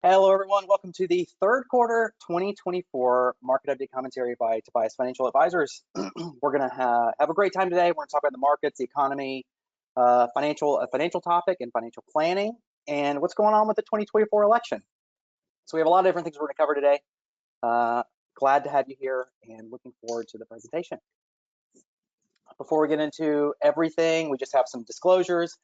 Hello, everyone. Welcome to the third quarter 2024 market update commentary by Tobias Financial Advisors. We're going to have a great time today. We're going to talk about the markets, the economy, a financial topic, and financial planning, and what's going on with the 2024 election. So we have a lot of different things we're going to cover today. Glad to have you here and looking forward to the presentation. Before we get into everything, we just have some disclosures.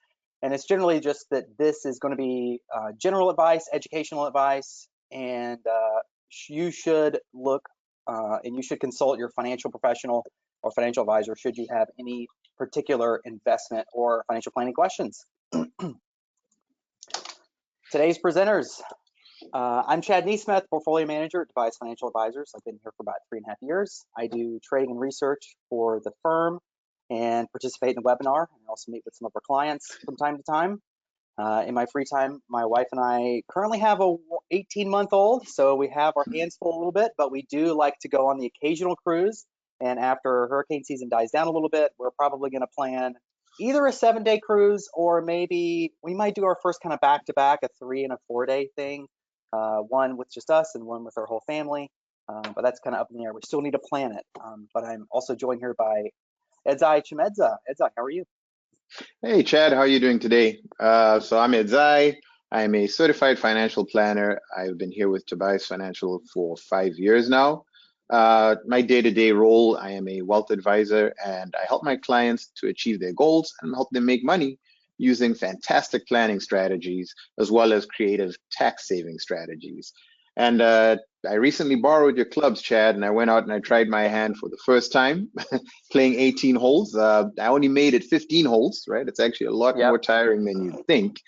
And it's generally just that this is going to be general advice, educational advice, and you should look and you should consult your financial professional or financial advisor should you have any particular investment or financial planning questions. Today's presenters. I'm Chad NeSmith, portfolio manager at Tobias Financial Advisors. I've been here for about 3.5 years. I do trading and research for the firm and participate in the webinar, and also meet with some of our clients from time to time. In my free time, my wife and I currently have a 18-month-old, so we have our hands full a little bit, but we do like to go on the occasional cruise. And after hurricane season dies down a little bit, we're probably going to plan either a 7-day cruise, or maybe we might do our first kind of back-to-back, a 3 and a 4-day thing, one with just us and one with our whole family. But that's kind of up in the air. We still need to plan it. But I'm also joined here by Edzai Chimedza. Edzai, how are you? Hey, Chad, how are you doing today? So I'm Edzai. I'm a certified financial planner. I've been here with Tobias Financial for 5 years now. My day-to-day role, I am a wealth advisor, and I help my clients to achieve their goals and help them make money using fantastic planning strategies as well as creative tax-saving strategies. And I recently borrowed your clubs, Chad, and I went out and I tried my hand for the first time, playing 18 holes. I only made it 15 holes, right? It's actually a lot more tiring than you'd think.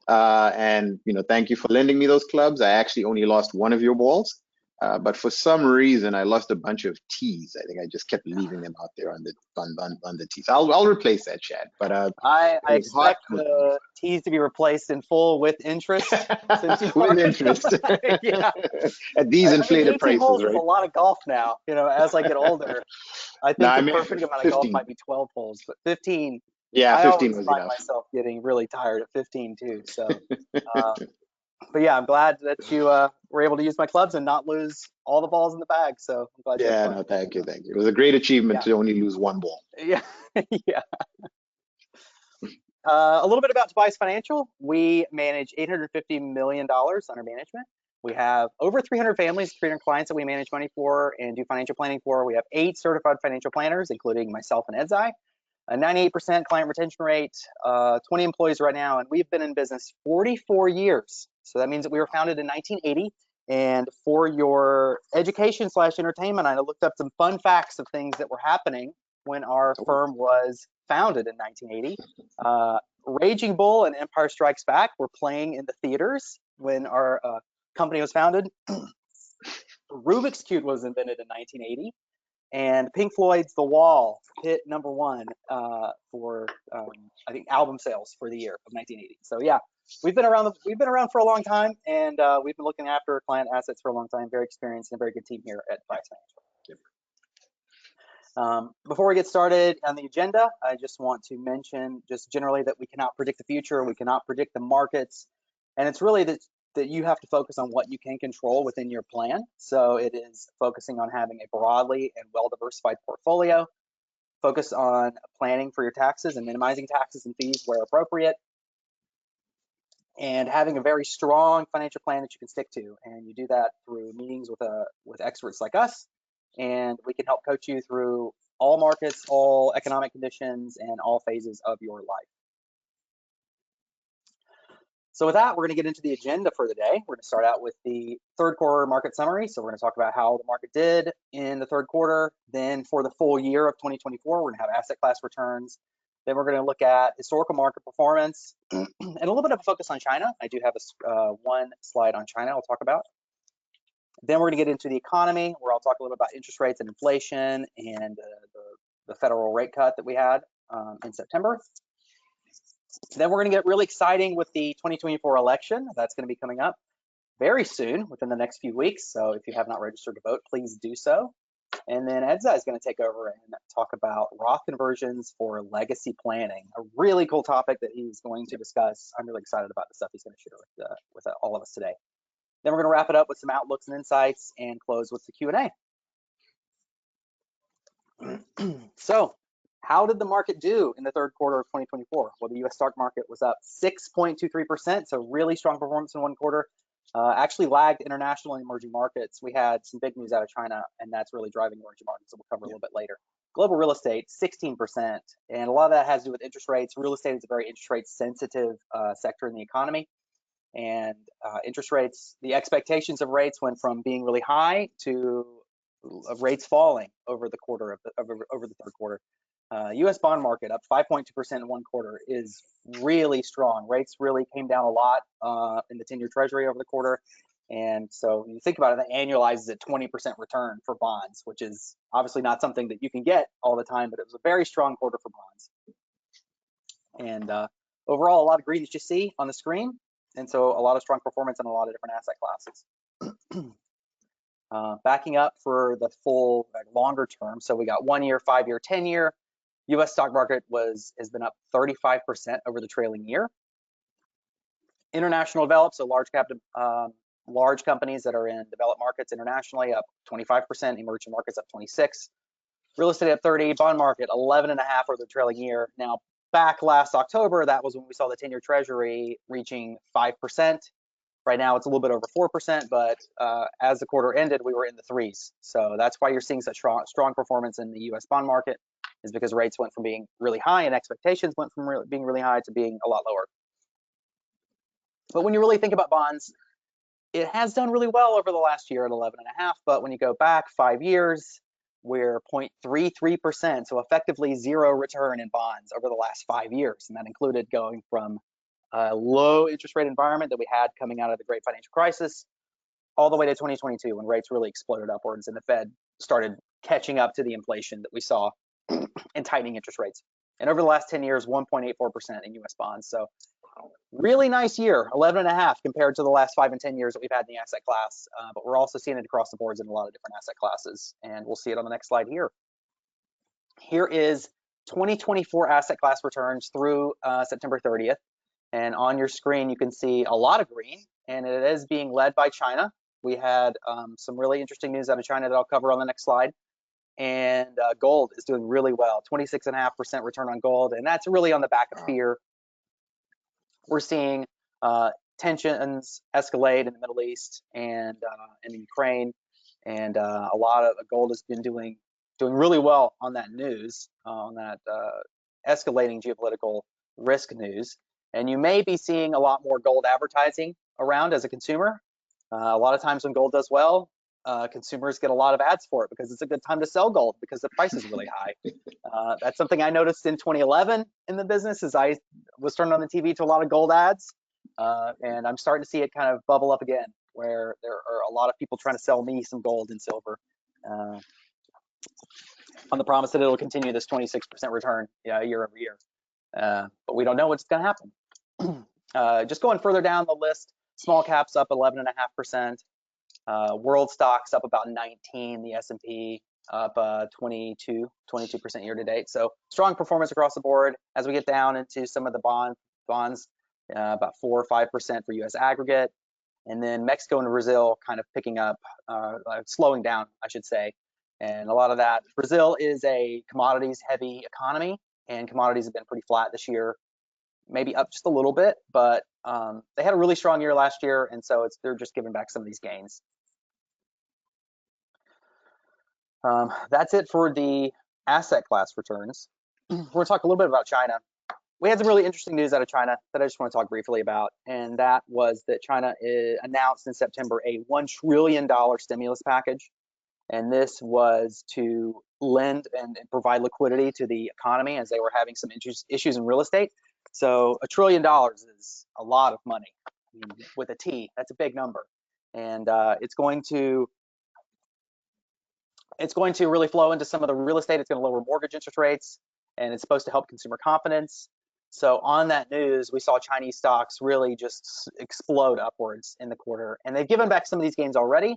And thank you for lending me those clubs. I actually only lost one of your balls, but for some reason I lost a bunch of tees. I think I just kept leaving them out there on the tees. I'll replace that, Chad. But I expect the tees to be replaced in full with interest. With interest. Yeah. At these inflated 18 prices, holes right? is a lot of golf now. As I get older, I think the perfect amount of golf might be 12 holes, but 15. Yeah, 15 was find enough. myself getting really tired at 15 too. So, but yeah, I'm glad that you were able to use my clubs and not lose all the balls in the bag. So I'm glad you had fun. No, thank you. It was a great achievement to only lose one ball. Yeah, yeah. A little bit about Tobias Financial. We manage $850 million under management. We have over 300 families, 300 clients that we manage money for and do financial planning for. We have 8 certified financial planners, including myself and Edzai. A 98% client retention rate, 20 employees right now, and we've been in business 44 years. So that means that we were founded in 1980. And for your education / entertainment, I looked up some fun facts of things that were happening when our firm was founded in 1980. Raging Bull and Empire Strikes Back were playing in the theaters when our company was founded. Rubik's Cube was invented in 1980. And Pink Floyd's The Wall hit #1 for I think album sales for the year of 1980. So yeah, we've been around for a long time, and we've been looking after client assets for a long time. Very experienced and a very good team here at Tobias Financial. Before we get started on the agenda, I just want to mention just generally that we cannot predict the future, we cannot predict the markets, and it's really that you have to focus on what you can control within your plan. So it is focusing on having a broadly and well-diversified portfolio, focus on planning for your taxes and minimizing taxes and fees where appropriate, and having a very strong financial plan that you can stick to. And you do that through meetings with experts like us, and we can help coach you through all markets, all economic conditions, and all phases of your life. So with that, we're going to get into the agenda for the day. We're going to start out with the third quarter market summary. So we're going to talk about how the market did in the third quarter. Then for the full year of 2024, we're going to have asset class returns. Then we're going to look at historical market performance and a little bit of a focus on China. I do have one slide on China I'll talk about. Then we're going to get into the economy, where I'll talk a little bit about interest rates and inflation and the federal rate cut that we had in September. Then we're going to get really exciting with the 2024 election. That's going to be coming up very soon, within the next few weeks. So if you have not registered to vote, please do so. And then Edzai is going to take over and talk about Roth conversions for legacy planning, a really cool topic that he's going to discuss. I'm really excited about the stuff he's going to share with all of us today. Then we're going to wrap it up with some outlooks and insights and close with the Q&A. So, how did the market do in the third quarter of 2024? Well, the U.S. stock market was up 6.23%, so really strong performance in one quarter. Actually lagged international and emerging markets. We had some big news out of China, and that's really driving emerging markets, so we'll cover a little bit later. Global real estate, 16%, and a lot of that has to do with interest rates. Real estate is a very interest rate sensitive sector in the economy, and interest rates, the expectations of rates went from being really high to rates falling over the quarter of over the third quarter. U.S. bond market up 5.2% in one quarter is really strong. Rates really came down a lot in the 10-year Treasury over the quarter. And so when you think about it, that annualizes at 20% return for bonds, which is obviously not something that you can get all the time, but it was a very strong quarter for bonds. And overall, a lot of green as you see on the screen. And so a lot of strong performance in a lot of different asset classes. Backing up for the full longer term. So we got 1 year, 5 year, 10-year. U.S. stock market has been up 35% over the trailing year. International developed, so large companies that are in developed markets internationally up 25%, emerging markets up 26%. Real estate up 30%, bond market 11.5% over the trailing year. Now, back last October, that was when we saw the 10-year Treasury reaching 5%. Right now, it's a little bit over 4%, but as the quarter ended, we were in the threes. So that's why you're seeing such strong performance in the U.S. bond market, is because rates went from being really high and expectations went from being really high to being a lot lower. But when you really think about bonds, it has done really well over the last year at 11.5%. But when you go back 5 years, we're 0.33%, so effectively zero return in bonds over the last 5 years. And that included going from a low interest rate environment that we had coming out of the great financial crisis all the way to 2022 when rates really exploded upwards and the Fed started catching up to the inflation that we saw and tightening interest rates. And over the last 10 years, 1.84% in U.S. bonds. So really nice year, 11.5 compared to the last 5 and 10 years that we've had in the asset class. But we're also seeing it across the boards in a lot of different asset classes. And we'll see it on the next slide here. Here is 2024 asset class returns through September 30th. And on your screen, you can see a lot of green, and it is being led by China. We had some really interesting news out of China that I'll cover on the next slide. And gold is doing really well, 26.5% return on gold, and that's really on the back of fear. We're seeing tensions escalate in the Middle East and in Ukraine, and a lot of gold has been doing really well on that news, on that escalating geopolitical risk news. And you may be seeing a lot more gold advertising around as a consumer. A lot of times when gold does well, consumers get a lot of ads for it because it's a good time to sell gold because the price is really high. That's something I noticed in 2011 in the business, as I was turning on the TV to a lot of gold ads. And I'm starting to see it kind of bubble up again, where there are a lot of people trying to sell me some gold and silver on the promise that it'll continue this 26% return year over year. But we don't know what's going to happen. Just going further down the list, small caps up 11.5%. World stocks up about 19%. The S&P up 22% year to date. So strong performance across the board. As we get down into some of the bonds, about 4 or 5% for U.S. aggregate, and then Mexico and Brazil kind of picking up, slowing down, I should say. And a lot of that, Brazil is a commodities-heavy economy, and commodities have been pretty flat this year, maybe up just a little bit, but they had a really strong year last year, and so they're just giving back some of these gains. That's it for the asset class returns. We're going to talk a little bit about China. We had some really interesting news out of China that I just want to talk briefly about, and that was that China announced in September a $1 trillion stimulus package. And this was to lend and provide liquidity to the economy as they were having some issues in real estate. So $1 trillion is a lot of money. I mean, with a T, that's a big number. And it's going to really flow into some of the real estate. It's going to lower mortgage interest rates, and it's supposed to help consumer confidence. So on that news, we saw Chinese stocks really just explode upwards in the quarter. And they've given back some of these gains already.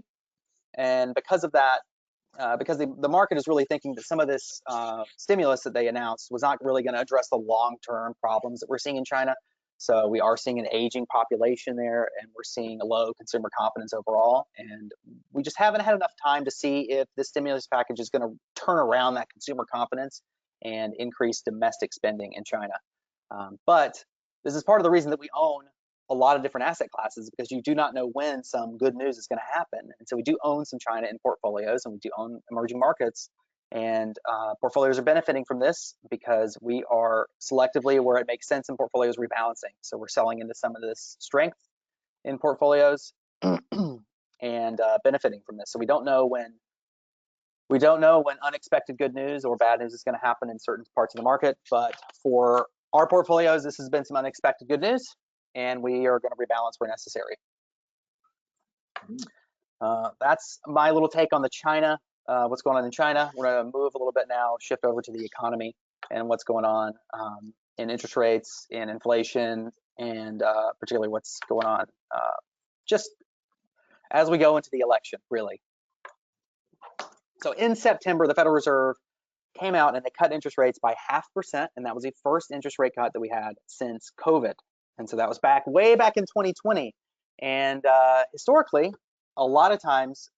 And because of that, because the market is really thinking that some of this stimulus that they announced was not really going to address the long-term problems that we're seeing in China, So we are seeing an aging population there, and we're seeing a low consumer confidence overall. And we just haven't had enough time to see if this stimulus package is going to turn around that consumer confidence and increase domestic spending in China. But this is part of the reason that we own a lot of different asset classes, because you do not know when some good news is going to happen. And so we do own some China in portfolios, and we do own emerging markets. And portfolios are benefiting from this because we are selectively, where it makes sense in portfolios, rebalancing. So we're selling into some of this strength in portfolios and benefiting from this. So we don't know when unexpected good news or bad news is going to happen in certain parts of the market. But for our portfolios, this has been some unexpected good news, and we are going to rebalance where necessary. That's my little take on the China. What's going on in China. We're going to move a little bit now, shift over to the economy and what's going on in interest rates, in inflation, and particularly what's going on just as we go into the election, really. So in September, the Federal Reserve came out and they cut interest rates by 0.5%, and that was the first interest rate cut that we had since COVID. And so that was way back in 2020. And historically, a lot of times,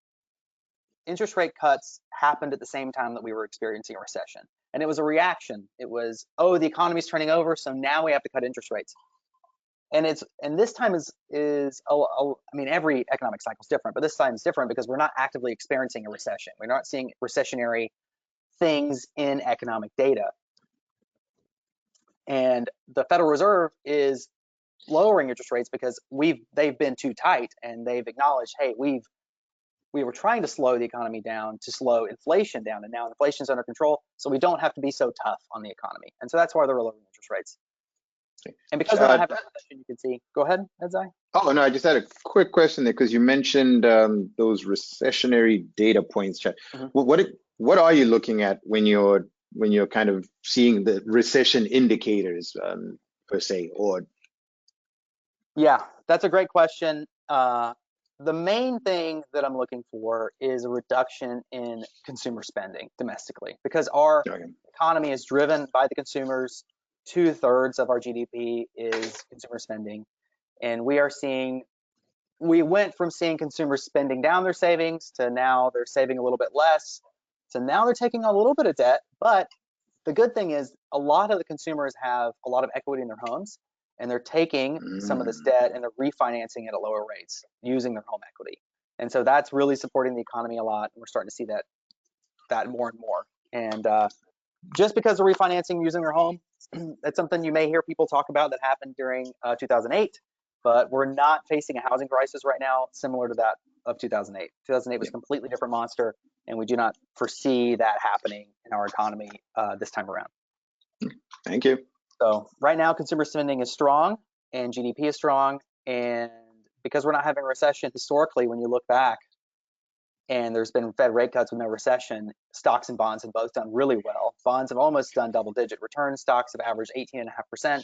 interest rate cuts happened at the same time that we were experiencing a recession. And it was a reaction. It was, oh, the economy's turning over, so now we have to cut interest rates. And this time is I mean, every economic cycle is different, but this time is different because we're not actively experiencing a recession. We're not seeing recessionary things in economic data. And the Federal Reserve is lowering interest rates because they've been too tight, and they've acknowledged, hey, we were trying to slow the economy down to slow inflation down, and now inflation's under control, so we don't have to be so tough on the economy. And so that's why they're lowering interest rates. And because we're not having a recession, you can see. Go ahead, Edzai. Oh, no, I just had a quick question there because you mentioned those recessionary data points, Chad. What are you looking at when you're kind of seeing the recession indicators per se? Or yeah, that's a great question. The main thing that I'm looking for is a reduction in consumer spending domestically, because our economy is driven by the consumers. 2/3 of our GDP is consumer spending. And we went from seeing consumers spending down their savings to now they're saving a little bit less. So now they're taking on a little bit of debt. But the good thing is a lot of the consumers have a lot of equity in their homes, and they're taking some of this debt and they're refinancing it at lower rates using their home equity. And so that's really supporting the economy a lot. And we're starting to see that more and more. And just because they're refinancing using their home, that's something you may hear people talk about that happened during 2008, but we're not facing a housing crisis right now similar to that of 2008. 2008 was a completely different monster, and we do not foresee that happening in our economy this time around. Thank you. So right now, consumer spending is strong and GDP is strong. And because we're not having a recession, historically, when you look back, and there's been Fed rate cuts with no recession, stocks and bonds have both done really well. Bonds have almost done double-digit returns. Stocks have averaged 18.5%.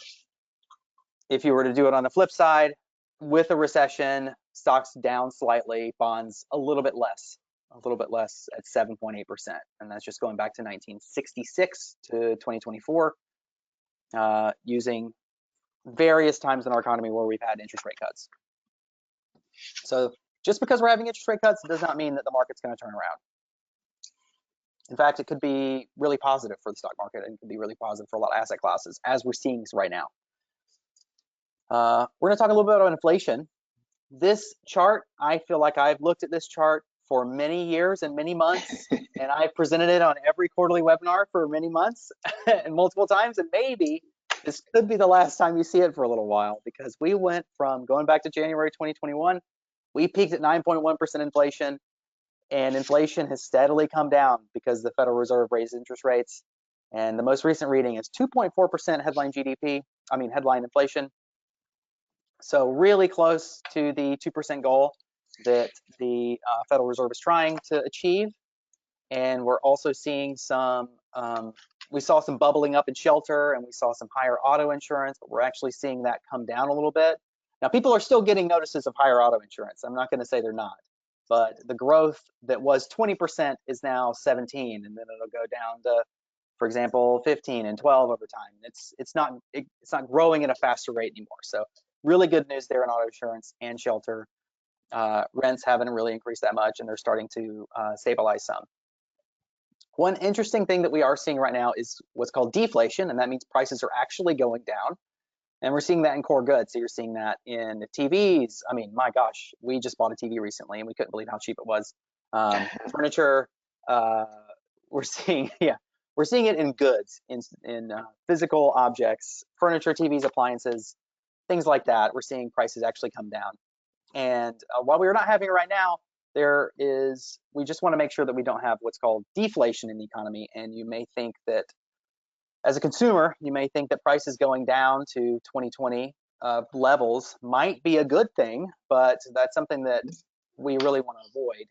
If you were to do it on the flip side, with a recession, stocks down slightly, bonds a little bit less at 7.8%. And that's just going back to 1966 to 2024, using various times in our economy where we've had interest rate cuts. So just because we're having interest rate cuts does not mean that the market's going to turn around. In fact, it could be really positive for the stock market, and it could be really positive for a lot of asset classes, as we're seeing right now. We're going to talk a little bit about inflation. This chart, I feel like I've looked at this chart for many years and many months, and I've presented it on every quarterly webinar for many months and multiple times, and maybe this could be the last time you see it for a little while, because we went from going back to January 2021, we peaked at 9.1% inflation, and inflation has steadily come down because the Federal Reserve raised interest rates. And the most recent reading is 2.4% headline inflation. So really close to the 2% goal that the Federal Reserve is trying to achieve. And we're also seeing we saw some bubbling up in shelter, and we saw some higher auto insurance, but we're actually seeing that come down a little bit. Now, people are still getting notices of higher auto insurance. I'm not going to say they're not, but the growth that was 20% is now 17, and then it'll go down to for example, 15 and 12 over time. It's not growing at a faster rate anymore. So really good news there in auto insurance and shelter. Rents haven't really increased that much, and they're starting to stabilize some. One interesting thing that we are seeing right now is what's called deflation, and that means prices are actually going down. And we're seeing that in core goods. So you're seeing that in TVs. I mean, my gosh, we just bought a TV recently, and we couldn't believe how cheap it was. Furniture, we're seeing, yeah, we're seeing it in goods, in physical objects, furniture, TVs, appliances, things like that. We're seeing prices actually come down. And while we're not having it right now, we just want to make sure that we don't have what's called deflation in the economy. And you may think that, as a consumer, you may think that prices going down to 2020 levels might be a good thing, but that's something that we really want to avoid,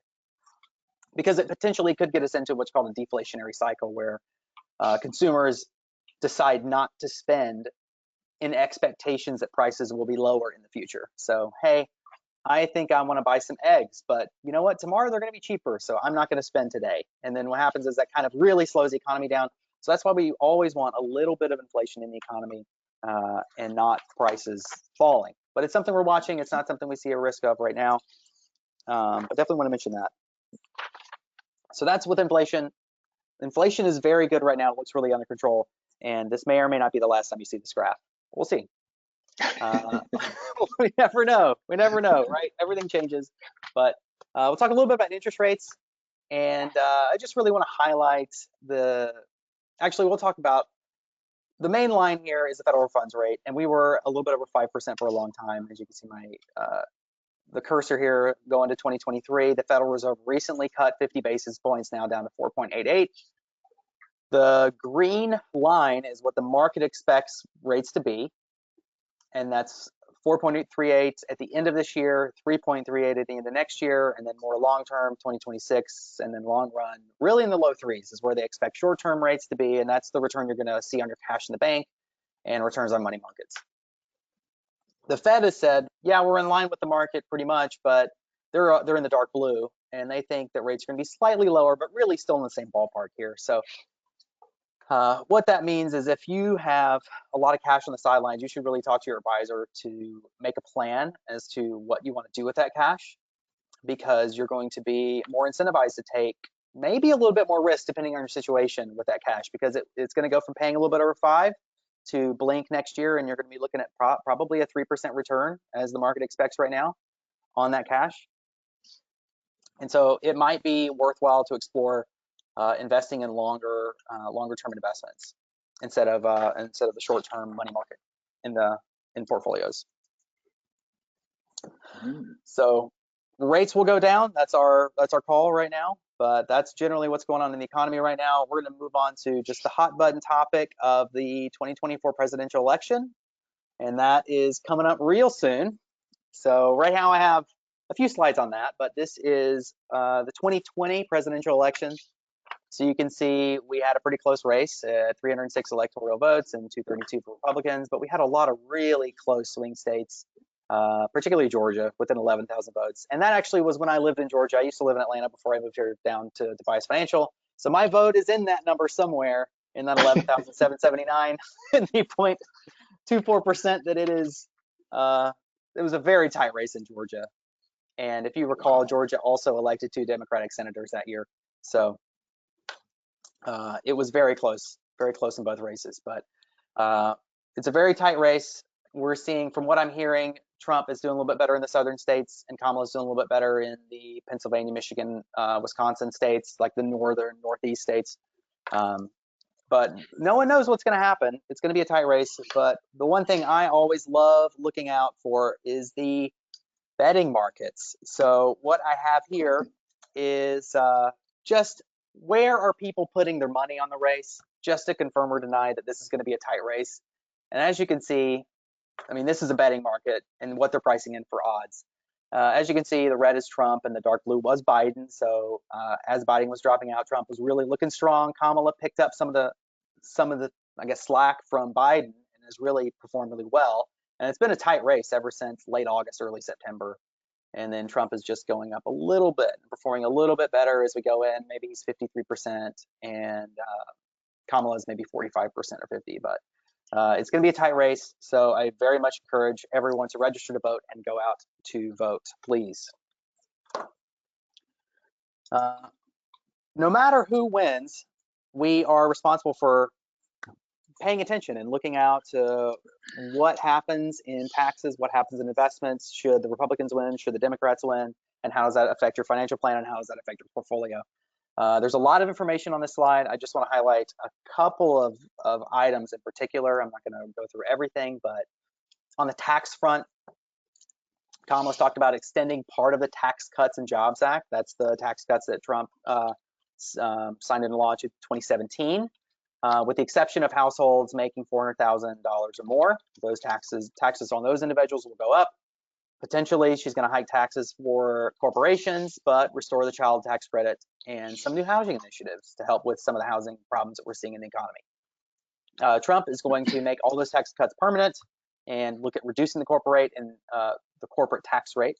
because it potentially could get us into what's called a deflationary cycle, where consumers decide not to spend in expectations that prices will be lower in the future. So, hey, I think I want to buy some eggs, but you know what? Tomorrow they're going to be cheaper, so I'm not going to spend today. And then what happens is that kind of really slows the economy down. So that's why we always want a little bit of inflation in the economy and not prices falling. But it's something we're watching. It's not something we see a risk of right now. But definitely want to mention that. So that's with inflation. Inflation is very good right now. It looks really under control. And this may or may not be the last time you see this graph. We'll see. We never know. We never know, right? Everything changes. But we'll talk a little bit about interest rates. And I just really want to highlight actually, we'll talk about the main line here is the federal funds rate. And we were a little bit over 5% for a long time. As you can see the cursor here going to 2023. The Federal Reserve recently cut 50 basis points, now down to 4.88. The green line is what the market expects rates to be. And that's 4.38 at the end of this year, 3.38 at the end of next year, and then more long-term, 2026, and then long run, really in the low threes is where they expect short-term rates to be, and that's the return you're going to see on your cash in the bank and returns on money markets. The Fed has said, yeah, we're in line with the market pretty much, but they're in the dark blue, and they think that rates are going to be slightly lower, but really still in the same ballpark here. So what that means is if you have a lot of cash on the sidelines, you should really talk to your advisor to make a plan as to what you want to do with that cash, because you're going to be more incentivized to take maybe a little bit more risk depending on your situation with that cash, because it's going to go from paying a little bit over 5 to blink next year, and you're going to be looking at probably a 3% return as the market expects right now on that cash. And so it might be worthwhile to explore investing in longer term investments instead of the short term money market in portfolios. So rates will go down. That's our call right now. But that's generally what's going on in the economy right now. We're going to move on to just the hot button topic of the 2024 presidential election, and that is coming up real soon. So right now I have a few slides on that, but this is the 2020 presidential election. So you can see we had a pretty close race, 306 electoral votes and 232 for Republicans, but we had a lot of really close swing states, particularly Georgia, within 11,000 votes. And that actually was when I lived in Georgia. I used to live in Atlanta before I moved here down to Tobias Financial. So my vote is in that number somewhere in that 11,779 and the 0.24% that it is. It was a very tight race in Georgia. And if you recall, Georgia also elected 2 Democratic senators that year. So it was very close in both races. But it's a very tight race. We're seeing, from what I'm hearing, Trump is doing a little bit better in the southern states, and Kamala's doing a little bit better in the Pennsylvania, Michigan, Wisconsin states, like the northeast states. But no one knows what's going to happen. It's going to be a tight race. But the one thing I always love looking out for is the betting markets. So what I have here is just where are people putting their money on the race, just to confirm or deny that this is going to be a tight race. And as you can see, I mean, this is a betting market and what they're pricing in for odds. As you can see, the red is Trump and the dark blue was Biden. So as Biden was dropping out, Trump was really looking strong. Kamala picked up some of the I guess slack from Biden and has really performed really well. And it's been a tight race ever since late August, early September. And then Trump is just going up a little bit, performing a little bit better as we go in. Maybe he's 53%, and Kamala's maybe 45% or 50, but it's going to be a tight race. So I very much encourage everyone to register to vote and go out to vote, please. No matter who wins, we are responsible for paying attention and looking out to what happens in taxes, what happens in investments, should the Republicans win, should the Democrats win, and how does that affect your financial plan and how does that affect your portfolio. There's a lot of information on this slide. I just want to highlight a couple of items in particular. I'm not going to go through everything, but on the tax front, Kamala's talked about extending part of the Tax Cuts and Jobs Act. That's the tax cuts that Trump signed into law in 2017. With the exception of households making $400,000 or more, those taxes on those individuals will go up. Potentially, she's going to hike taxes for corporations, but restore the child tax credit and some new housing initiatives to help with some of the housing problems that we're seeing in the economy. Trump is going to make all those tax cuts permanent and look at reducing the corporate tax rate,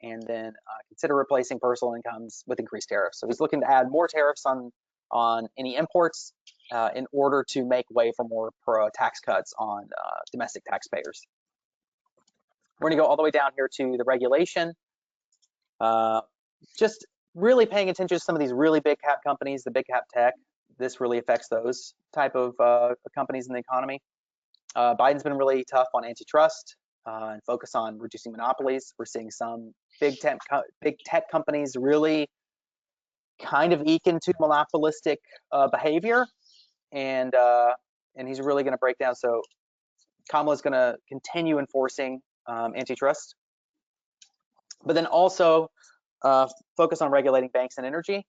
and then consider replacing personal incomes with increased tariffs. So he's looking to add more tariffs on any imports in order to make way for more tax cuts on domestic taxpayers. We're going to go all the way down here to the regulation. Just really paying attention to some of these really big cap companies, the big cap tech. This really affects those type of companies in the economy. Biden's been really tough on antitrust and focus on reducing monopolies. We're seeing some big tech companies really kind of eke into monopolistic behavior, and he's really going to break down. So Kamala's going to continue enforcing antitrust, but then also focus on regulating banks and energy.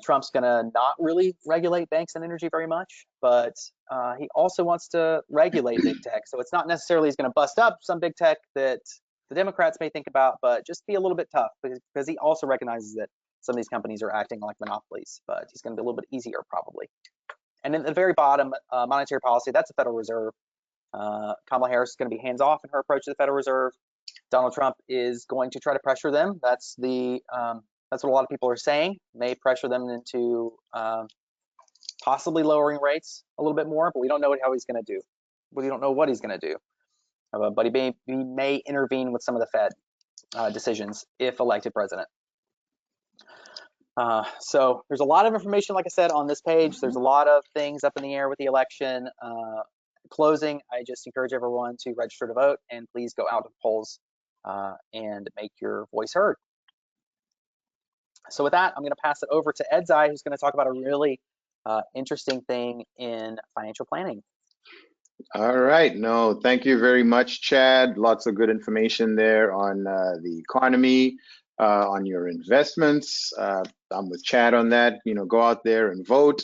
Trump's going to not really regulate banks and energy very much, but he also wants to regulate big tech. So it's not necessarily he's going to bust up some big tech that the Democrats may think about, but just be a little bit tough because he also recognizes that some of these companies are acting like monopolies, but he's going to be a little bit easier probably. And at the very bottom, monetary policy, that's the Federal Reserve. Kamala Harris is going to be hands-off in her approach to the Federal Reserve. Donald Trump is going to try to pressure them. That's what a lot of people are saying. May pressure them into possibly lowering rates a little bit more, but we don't know how he's going to do. We don't know what he's going to do. But he may intervene with some of the Fed decisions if elected president. So there's a lot of information, like I said, on this page. There's a lot of things up in the air with the election. Closing, I just encourage everyone to register to vote and please go out to the polls and make your voice heard. So with that, I'm going to pass it over to Edzai, who's going to talk about a really interesting thing in financial planning. All right. No, thank you very much, Chad. Lots of good information there on the economy, on your investments. I'm with Chad on that. Go out there and vote.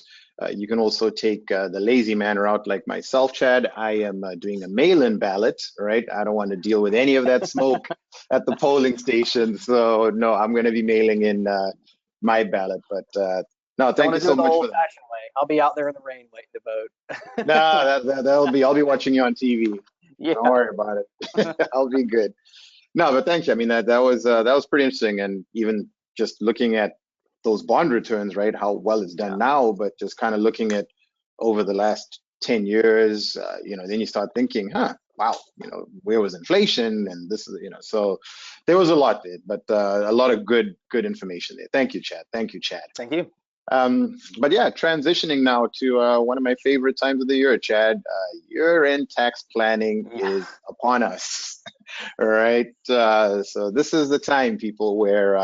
You can also take the lazy man route like myself, Chad. I am doing a mail-in ballot, right? I don't want to deal with any of that smoke at the polling station. So no, I'm going to be mailing in my ballot. But no, thank you so much for that. Way. I'll be out there in the rain waiting to vote. No, I'll be watching you on TV. Yeah. Don't worry about it. I'll be good. No, but thank you. I mean, that was pretty interesting. And even just looking at those bond returns, right? How well it's done now, but just kind of looking at over the last 10 years, then you start thinking, wow, where was inflation? And this is, so there was a lot there, but a lot of good information there. Thank you, Chad. Thank you. But yeah, transitioning now to one of my favorite times of the year, Chad. Year-end tax planning is upon us. All right. So this is the time, people, where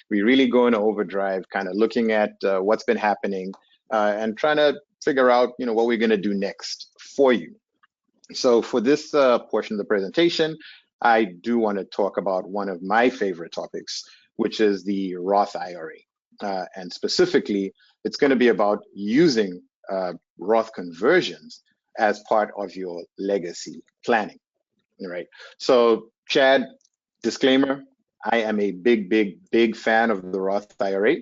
we really go into overdrive, kind of looking at what's been happening and trying to figure out, what we're going to do next for you. So for this portion of the presentation, I do want to talk about one of my favorite topics, which is the Roth IRA. And specifically, it's going to be about using Roth conversions as part of your legacy planning. All right. So, Chad, disclaimer, I am a big fan of the Roth IRA.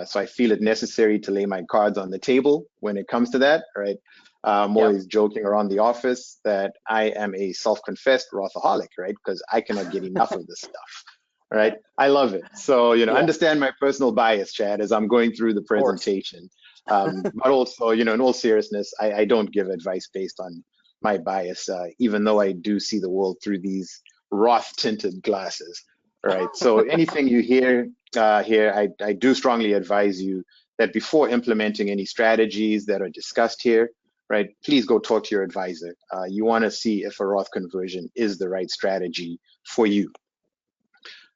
So I feel it necessary to lay my cards on the table when it comes to that. Right. I'm always joking around the office that I am a self-confessed Rothaholic, right? Because I cannot get enough of this stuff. Right. I love it. So, understand my personal bias, Chad, as I'm going through the presentation. But also, in all seriousness, I don't give advice based on my bias, even though I do see the world through these Roth tinted glasses. All right. So anything you hear here, I do strongly advise you that before implementing any strategies that are discussed here, right, please go talk to your advisor. You want to see if a Roth conversion is the right strategy for you.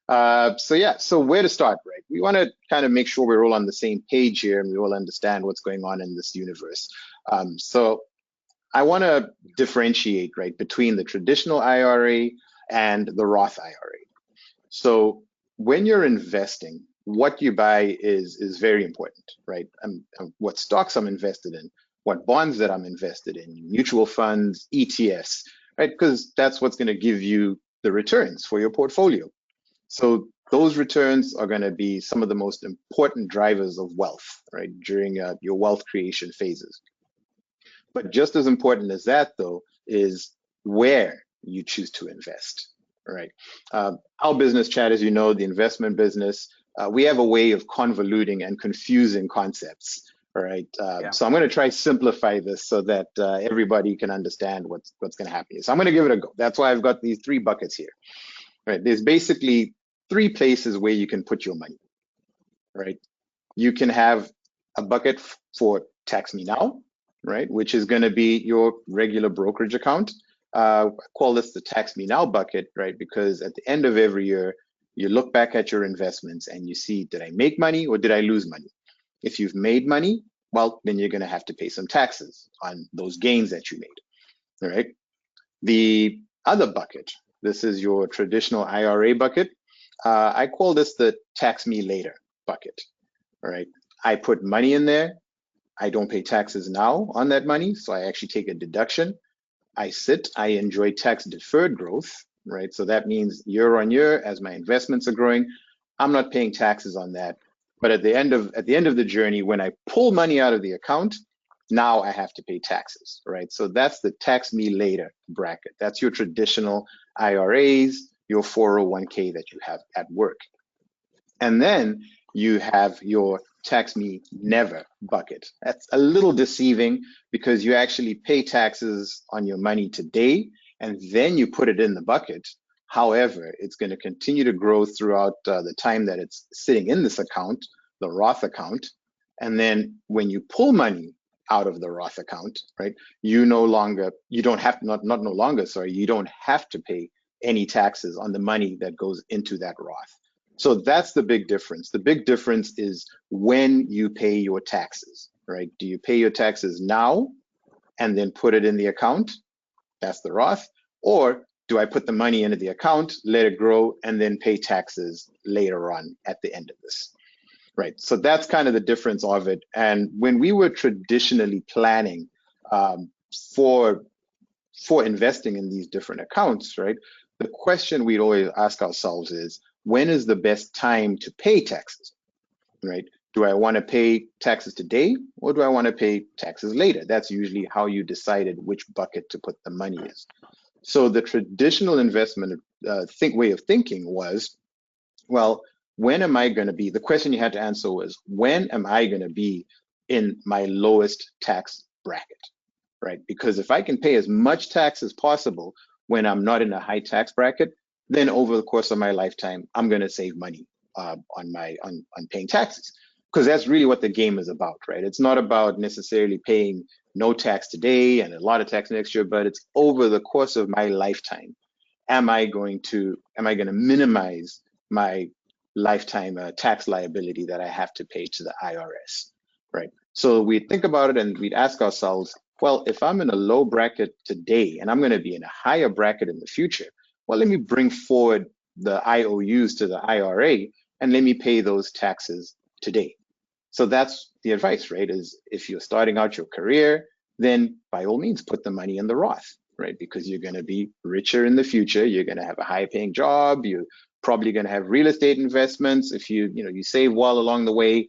So where to start, right? We want to kind of make sure we're all on the same page here and we all understand what's going on in this universe. So I want to differentiate, right, between the traditional IRA and the Roth IRA. So when you're investing, what you buy is very important, right? What stocks I'm invested in, what bonds that I'm invested in, mutual funds, ETFs, right? Because that's what's going to give you the returns for your portfolio. So those returns are going to be some of the most important drivers of wealth, right, during your wealth creation phases. But just as important as that, though, is where you choose to invest, right? Our business, Chad, as you know, the investment business, we have a way of convoluting and confusing concepts, all right? So I'm going to try simplify this so that everybody can understand what's going to happen here. So I'm going to give it a go. That's why I've got these three buckets here, right? There's basically three places where you can put your money, right? You can have a bucket for tax me now, right? Which is going to be your regular brokerage account. I call this the tax me now bucket, right? Because at the end of every year, you look back at your investments and you see, did I make money or did I lose money? If you've made money, well, then you're going to have to pay some taxes on those gains that you made, all right? The other bucket, this is your traditional IRA bucket. I call this the tax me later bucket, all right? I put money in there. I don't pay taxes now on that money, so I actually take a deduction. I enjoy tax deferred growth, right? So that means year on year, as my investments are growing, I'm not paying taxes on that. But at the end of the journey, when I pull money out of the account, now I have to pay taxes, right? So that's the tax me later bracket. That's your traditional IRAs, your 401k that you have at work. And then you have your tax me never bucket. That's a little deceiving because you actually pay taxes on your money today and then you put it in the bucket. However, it's going to continue to grow throughout the time that it's sitting in this account, the Roth account. And then when you pull money out of the Roth account, right, you don't have to pay any taxes on the money that goes into that Roth. So that's the big difference. The big difference is when you pay your taxes, right? Do you pay your taxes now and then put it in the account? That's the Roth. Or do I put the money into the account, let it grow, and then pay taxes later on at the end of this? Right. So that's kind of the difference of it. And when we were traditionally planning for investing in these different accounts, right, the question we'd always ask ourselves is, when is the best time to pay taxes, right? Do I want to pay taxes today or do I want to pay taxes later? That's usually how you decided which bucket to put the money in. So the traditional investment way of thinking was, well, when am I going to be, the question you had to answer was, when am I going to be in my lowest tax bracket, right? Because if I can pay as much tax as possible when I'm not in a high tax bracket, then over the course of my lifetime, I'm going to save money on paying taxes, because that's really what the game is about, right? It's not about necessarily paying no tax today and a lot of tax next year, but it's over the course of my lifetime. Am I going to minimize my lifetime tax liability that I have to pay to the IRS, right? So we think about it and we'd ask ourselves, well, if I'm in a low bracket today and I'm going to be in a higher bracket in the future, well, let me bring forward the IOUs to the IRA and let me pay those taxes today. So that's the advice, right? Is if you're starting out your career, then by all means, put the money in the Roth, right? Because you're going to be richer in the future. You're going to have a high paying job. You're probably going to have real estate investments. If you save well along the way,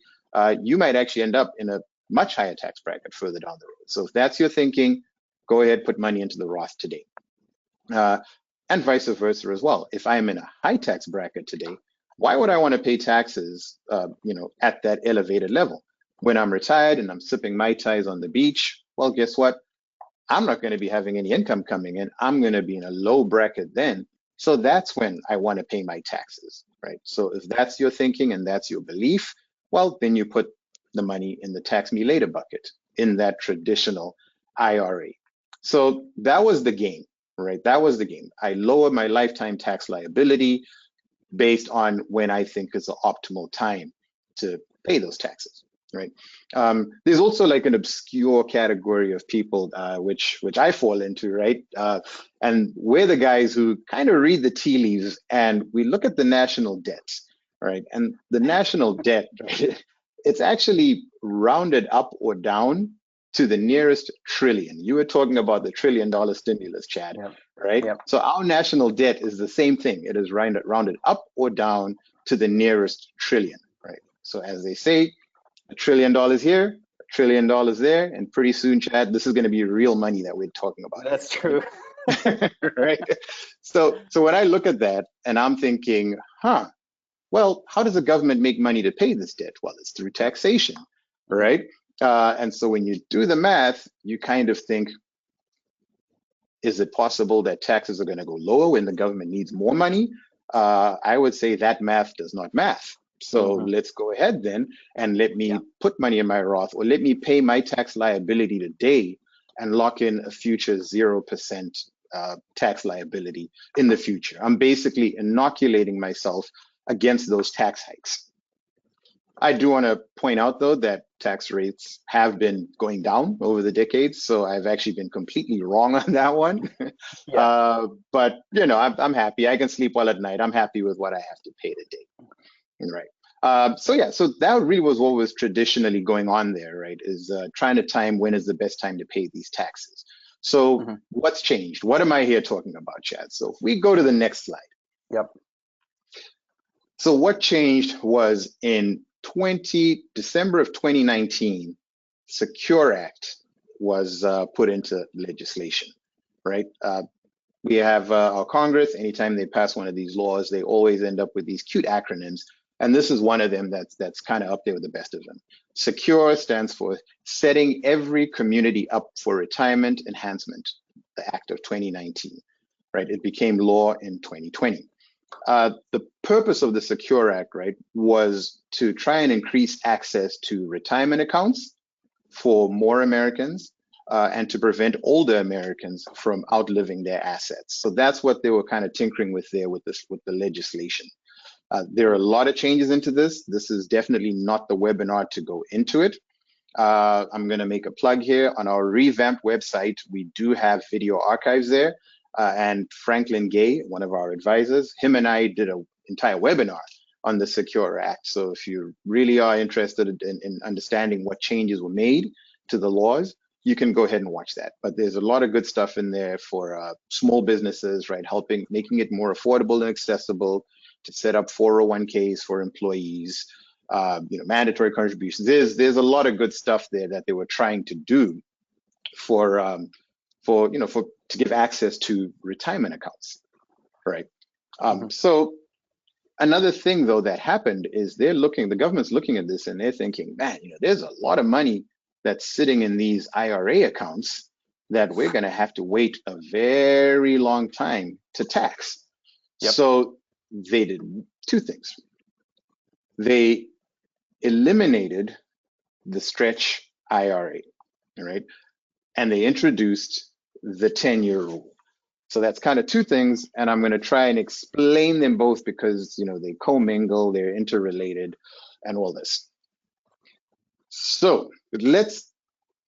you might actually end up in a much higher tax bracket further down the road. So if that's your thinking, go ahead, put money into the Roth today. And vice versa as well. If I'm in a high tax bracket today, why would I want to pay taxes, at that elevated level? When I'm retired and I'm sipping Mai Tais on the beach, well, guess what? I'm not going to be having any income coming in. I'm going to be in a low bracket then. So that's when I want to pay my taxes, right? So if that's your thinking and that's your belief, well, then you put the money in the tax me later bucket in that traditional IRA. So that was the game, right? That was the game. I lowered my lifetime tax liability based on when I think is the optimal time to pay those taxes, right? There's also like an obscure category of people which I fall into, right? And we're the guys who kind of read the tea leaves and we look at the national debt, right? And the national debt, right, it's actually rounded up or down to the nearest trillion. You were talking about the $1 trillion stimulus, Chad, Yep. right? Yep. So our national debt is the same thing. It is rounded up or down to the nearest trillion, right? So as they say, $1 trillion here, $1 trillion there, and pretty soon, Chad, this is going to be real money that we're talking about That's here, true. right? Right. So when I look at that and I'm thinking, well, how does the government make money to pay this debt? Well, it's through taxation, right? And so when you do the math, you kind of think, is it possible that taxes are going to go lower when the government needs more money? I would say that math does not math. So let's go ahead then and let me put money in my Roth, or let me pay my tax liability today and lock in a future 0% tax liability in the future. I'm basically inoculating myself against those tax hikes. I do want to point out, though, that tax rates have been going down over the decades, so I've actually been completely wrong on that one. But you know, I'm happy. I can sleep well at night. I'm happy with what I have to pay today. Right. So yeah, so that really was what was traditionally going on there, right? Is trying to time when is the best time to pay these taxes. So what's changed? What am I here talking about, Chad? So if we go to the next slide. Yep. So what changed was in December of 2019, Secure Act was put into legislation, right? We have our Congress. Anytime they pass one of these laws, they always end up with these cute acronyms, and this is one of them that's kind of up there with the best of them. Secure stands for Setting Every Community Up for Retirement Enhancement, the Act of 2019, right? It became law in 2020. The purpose of the Secure Act, right, was to try and increase access to retirement accounts for more Americans and to prevent older Americans from outliving their assets. So that's what they were kind of tinkering with there with the legislation. There are a lot of changes into this. This is definitely not the webinar to go into it. I'm going to make a plug here. On our revamped website, we do have video archives there. And Franklin Gay, one of our advisors, him and I did an entire webinar on the Secure Act. So if you really are interested in understanding what changes were made to the laws, you can go ahead and watch that. But there's a lot of good stuff in there for small businesses, right? Making it more affordable and accessible to set up 401ks for employees, mandatory contributions. There's a lot of good stuff there that they were trying to do to give access to retirement accounts, right? So another thing though that happened is the government's looking at this and they're thinking, man, there's a lot of money that's sitting in these IRA accounts that we're going to have to wait a very long time to tax. So they did two things. They eliminated the stretch IRA, right? And they introduced the 10-year rule. So that's kind of two things, and I'm going to try and explain them both because they commingle, they're interrelated, and all this. So let's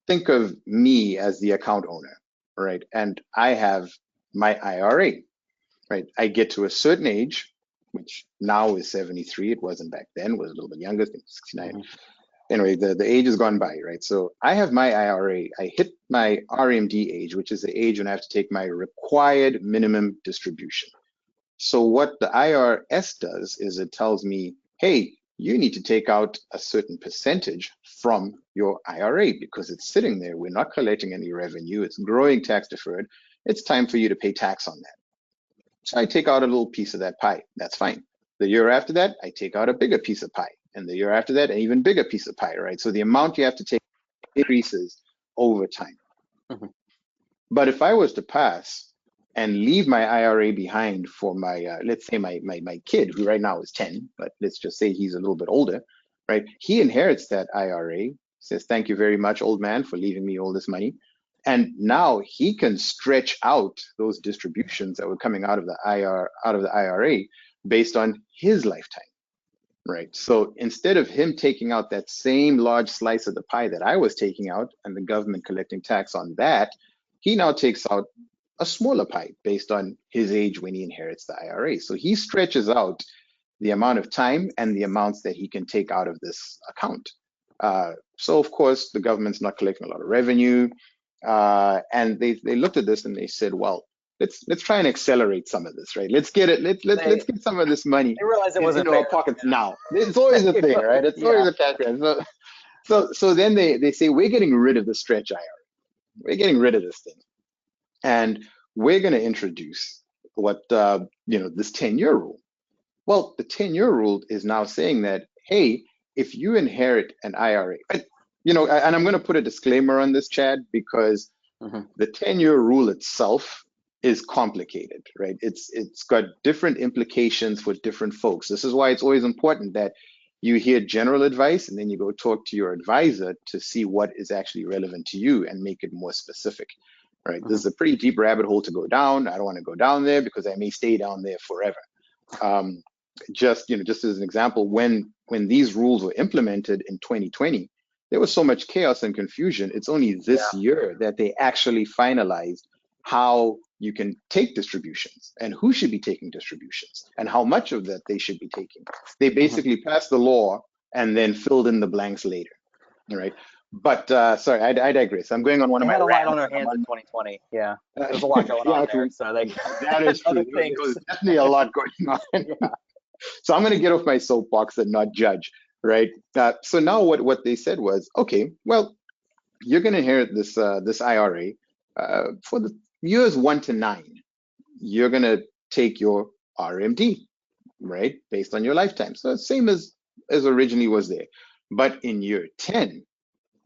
think of me as the account owner, right? And I have my IRA, right? I get to a certain age, which now is 73. It wasn't back then. It was a little bit younger, I think 69. Anyway, the age has gone by, right? So I have my IRA. I hit my RMD age, which is the age when I have to take my required minimum distribution. So what the IRS does is it tells me, hey, you need to take out a certain percentage from your IRA because it's sitting there. We're not collecting any revenue. It's growing tax deferred. It's time for you to pay tax on that. So I take out a little piece of that pie. That's fine. The year after that, I take out a bigger piece of pie. and the year after that, an even bigger piece of pie, right? So the amount you have to take increases over time. Mhm. But if I was to pass and leave my IRA behind for my, let's say my kid, who right now is 10, but let's just say he's a little bit older, right? He inherits that IRA, says, thank you very much, old man, for leaving me all this money. And now he can stretch out those distributions that were coming out of the IRA based on his lifetime, right? So instead of him taking out that same large slice of the pie that I was taking out and the government collecting tax on that, he now takes out a smaller pie based on his age when he inherits the IRA. So he stretches out the amount of time and the amounts that he can take out of this account. So of course, the government's not collecting a lot of revenue. And they looked at this and they said, well, let's try and accelerate some of this, right? Let's get get some of this money They realized it wasn't into our fair. pockets now. It's always a thing, right? It's always a cash grab. So then they say, we're getting rid of the stretch IRA. We're getting rid of this thing. And we're going to introduce what, this 10-year rule. Well, the 10-year rule is now saying that, hey, if you inherit an IRA, and I'm going to put a disclaimer on this, Chad, because the 10-year rule itself is complicated, right? It's got different implications for different folks. This is why it's always important that you hear general advice and then you go talk to your advisor to see what is actually relevant to you and make it more specific, right? This is a pretty deep rabbit hole to go down. I don't want to go down there because I may stay down there forever. Just as an example, when these rules were implemented in 2020, there was so much chaos and confusion. It's only this year that they actually finalized how you can take distributions and who should be taking distributions and how much of that they should be taking. They basically passed the law and then filled in the blanks later, right? But sorry, I digress. I'm going on one They of my had a lot rants. on their hands in 2020. Yeah, there was a lot going on there. So they that is true. other There things. was definitely a lot going on. So I'm going to get off my soapbox and not judge, right? So now what they said was, okay, well, you're going to inherit this IRA for the years 1 to 9. You're going to take your RMD, right, based on your lifetime. So same as originally was there. But in year 10,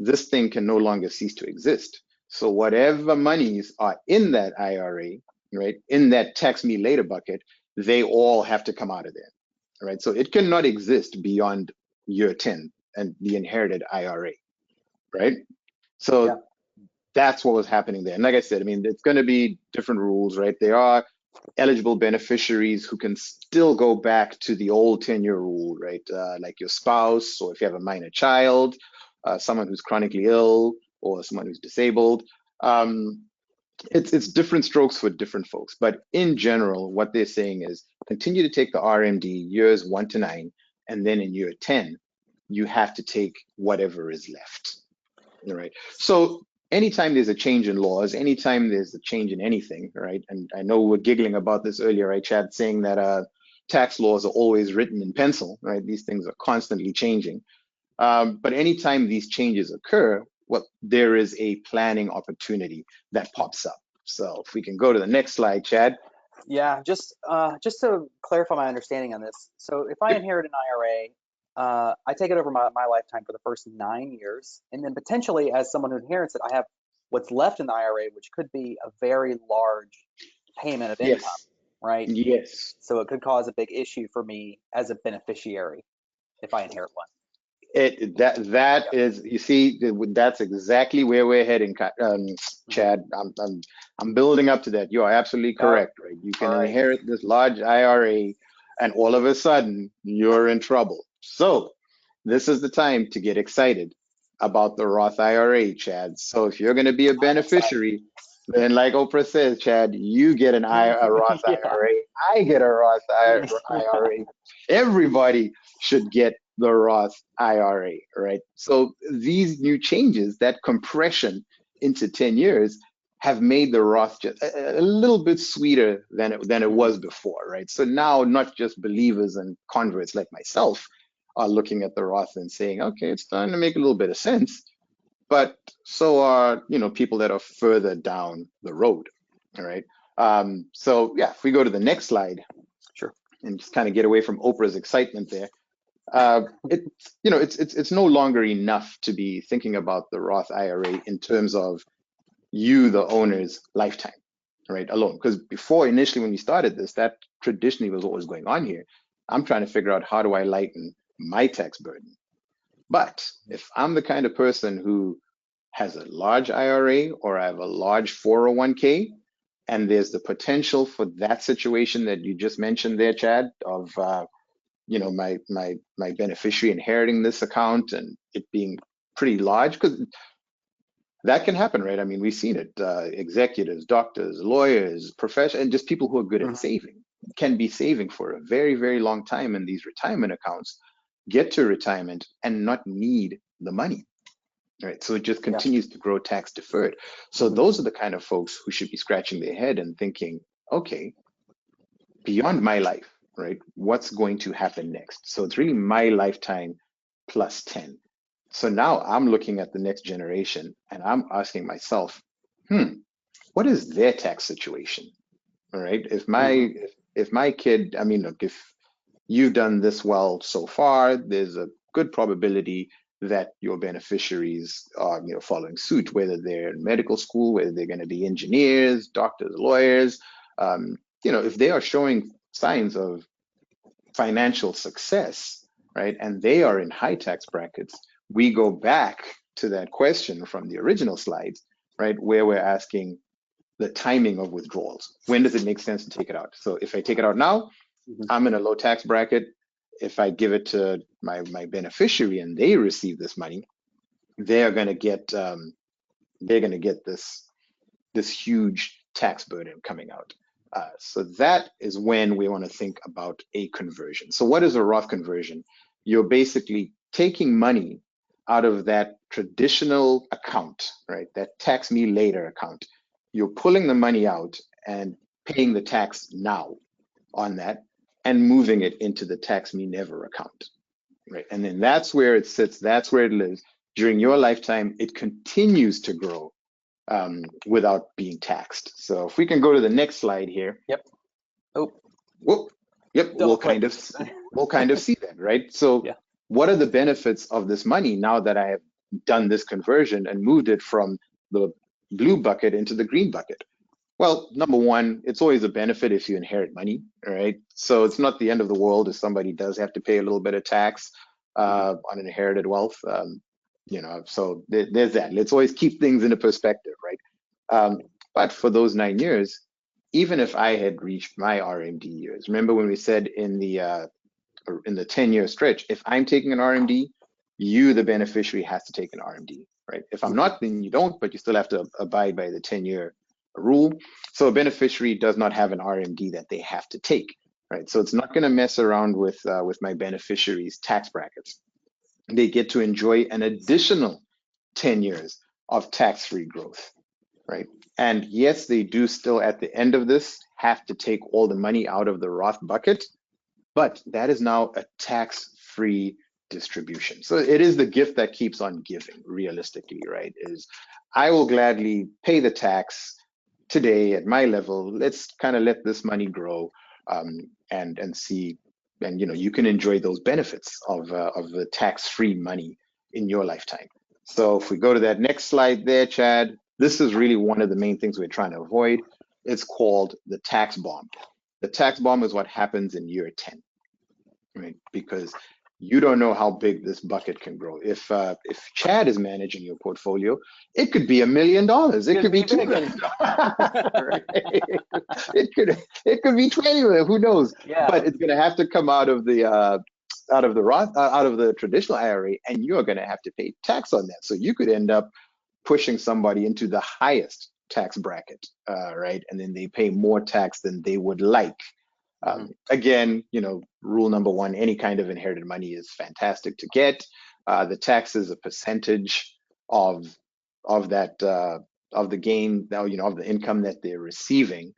this thing can no longer cease to exist. So whatever monies are in that IRA, right, in that tax me later bucket, they all have to come out of there, right? So it cannot exist beyond year 10 and the inherited IRA, right? So that's what was happening there. And like I said, I mean, it's going to be different rules, right? There are eligible beneficiaries who can still go back to the old 10-year rule, right? Like your spouse, or if you have a minor child, someone who's chronically ill, or someone who's disabled. It's different strokes for different folks. But in general, what they're saying is continue to take the RMD years 1 to 9, and then in year 10, you have to take whatever is left, right? So anytime there's a change in laws, anytime there's a change in anything, right? And I know we're giggling about this earlier, right, Chad, saying that tax laws are always written in pencil, right? These things are constantly changing. But anytime these changes occur, well, there is a planning opportunity that pops up. So if we can go to the next slide, Chad. Yeah, just to clarify my understanding on this. So if I inherit an IRA, I take it over my lifetime for the first 9 years, and then potentially as someone who inherits it, I have what's left in the IRA, which could be a very large payment of income, right? Yes. So it could cause a big issue for me as a beneficiary if I inherit one. That is, you see, that's exactly where we're heading, Chad. I'm building up to that. You are absolutely correct, right? You can inherit this large IRA, and all of a sudden you're in trouble. So this is the time to get excited about the Roth IRA, Chad. So if you're going to be a beneficiary, then like Oprah says, Chad, you get a Roth IRA. I get a Roth IRA. Everybody should get the Roth IRA, right? So these new changes, that compression into 10 years, have made the Roth just a little bit sweeter than it was before, right? So now not just believers and converts like myself are looking at the Roth and saying, okay, it's starting to make a little bit of sense, but so are people that are further down the road, all right? So yeah, if we go to the next slide, sure, and just kind of get away from Oprah's excitement there. It's no longer enough to be thinking about the Roth IRA in terms of you, the owner's lifetime, right, alone. Because before, initially, when we started this, that traditionally was what was going on here. I'm trying to figure out, how do I lighten my tax burden? But if I'm the kind of person who has a large IRA, or I have a large 401k, and there's the potential for that situation that you just mentioned there, Chad, of my beneficiary inheriting this account and it being pretty large, because that can happen, right? I mean, we've seen it. Executives, doctors, lawyers, professionals, and just people who are good at saving can be saving for a very, very long time in these retirement accounts, get to retirement and not need the money, right? So it just continues to grow tax deferred. So those are the kind of folks who should be scratching their head and thinking, okay, beyond my life, right, what's going to happen next? So it's really my lifetime plus 10. So now I'm looking at the next generation and I'm asking myself, what is their tax situation? All right. If my kid, I mean, look, if you've done this well so far, there's a good probability that your beneficiaries are, following suit, whether they're in medical school, whether they're going to be engineers, doctors, lawyers. If they are showing signs of financial success, right, and they are in high tax brackets, we go back to that question from the original slides, right, where we're asking the timing of withdrawals. When does it make sense to take it out? So if I take it out now, I'm in a low tax bracket. If I give it to my beneficiary and they receive this money, they're going to get this huge tax burden coming out. So that is when we want to think about a conversion. So what is a Roth conversion? You're basically taking money out of that traditional account, right? That tax me later account. You're pulling the money out and paying the tax now on that and moving it into the tax me never account, right? And then that's where it sits, that's where it lives. During your lifetime, it continues to grow without being taxed. So if we can go to the next slide here. Yep. Oh. Whoop. Yep. We'll kind of see that, right? So what are the benefits of this money now that I have done this conversion and moved it from the blue bucket into the green bucket? Well, number one, it's always a benefit if you inherit money, right? So it's not the end of the world if somebody does have to pay a little bit of tax on inherited wealth. So there's that. Let's always keep things into perspective, right? But for those 9 years, even if I had reached my RMD years, remember when we said in the 10-year stretch, if I'm taking an RMD, you, the beneficiary, has to take an RMD, right? If I'm not, then you don't, but you still have to abide by the 10-year rule. So a beneficiary does not have an RMD that they have to take, right? So it's not going to mess around with my beneficiaries' tax brackets. They get to enjoy an additional 10 years of tax-free growth, right? And yes, they do still at the end of this have to take all the money out of the Roth bucket, but that is now a tax-free distribution. So it is the gift that keeps on giving, realistically, right? Is I will gladly pay the tax today at my level. Let's kind of let this money grow and see. And you can enjoy those benefits of the tax-free money in your lifetime. So if we go to that next slide there, Chad, this is really one of the main things we're trying to avoid. It's called the tax bomb. The tax bomb is what happens in year 10, right? Because you don't know how big this bucket can grow. If Chad is managing your portfolio, it could be $1 million. It could be $2 million. Right? It could be 20 million. Who knows? Yeah. But it's going to have to come out of the Roth, out of the traditional IRA, and you're going to have to pay tax on that. So you could end up pushing somebody into the highest tax bracket, right? And then they pay more tax than they would like. Again, rule number one, any kind of inherited money is fantastic to get. The tax is a percentage of that of the gain, of the income that they're receiving.